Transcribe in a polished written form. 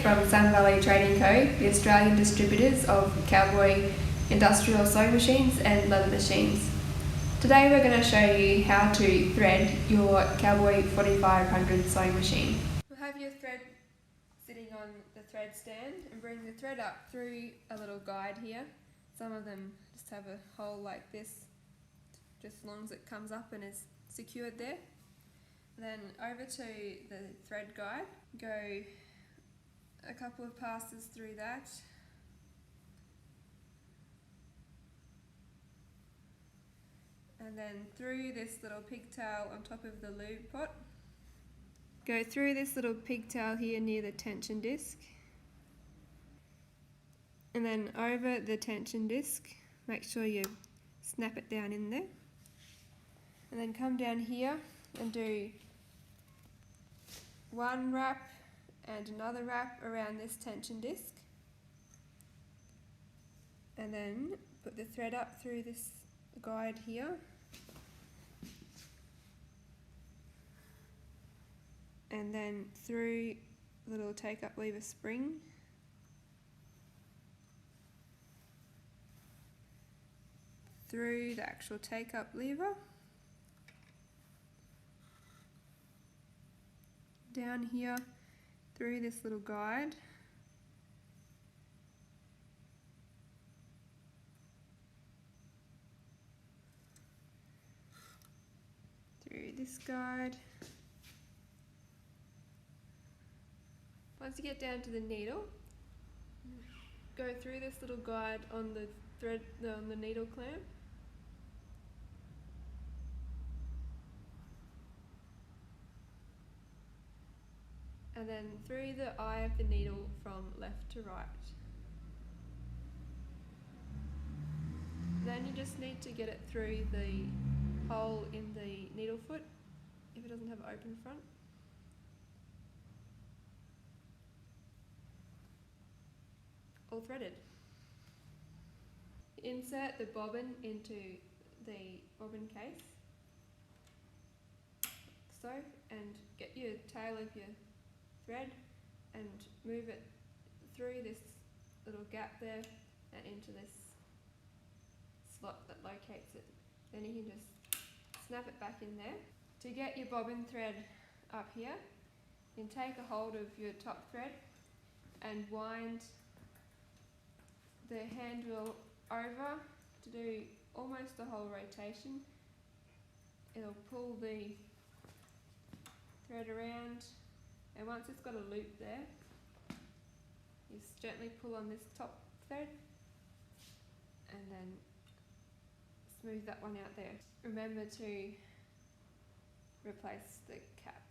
from Sun Valley Trading Co., the Australian distributors of Cowboy industrial sewing machines and leather machines. Today we're going to show you how to thread your Cowboy 4500 sewing machine. We'll have your thread sitting on the thread stand and bring the thread up through a little guide here. Some of them just have a hole like this, just as long as it comes up and is secured there. Then over to the thread guide, go a couple of passes through that. And then through this little pigtail on top of the lube pot. Go through this little pigtail here near the tension disc. And then over the tension disc, make sure you snap it down in there. And then come down here and do one wrap and another wrap around this tension disc. And then put the thread up through this guide here. And then through the little take-up lever spring. Through the actual take-up lever. Down here through this little guide. Through this guide. Once you get down to the needle, go through this little guide on the thread, on the needle clamp. And then through the eye of the needle from left to right. Then you just need to get it through the hole in the needle foot if it doesn't have an open front. All threaded. Insert the bobbin into the bobbin case, like so, and get your tail of your thread and move it through this little gap there and into this slot that locates it. Then you can just snap it back in there. To get your bobbin thread up here, you can take a hold of your top thread and wind the handle over to do almost the whole rotation. It'll pull the thread around, and once it's got a loop there, you just gently pull on this top thread and then smooth that one out there. Remember to replace the cap.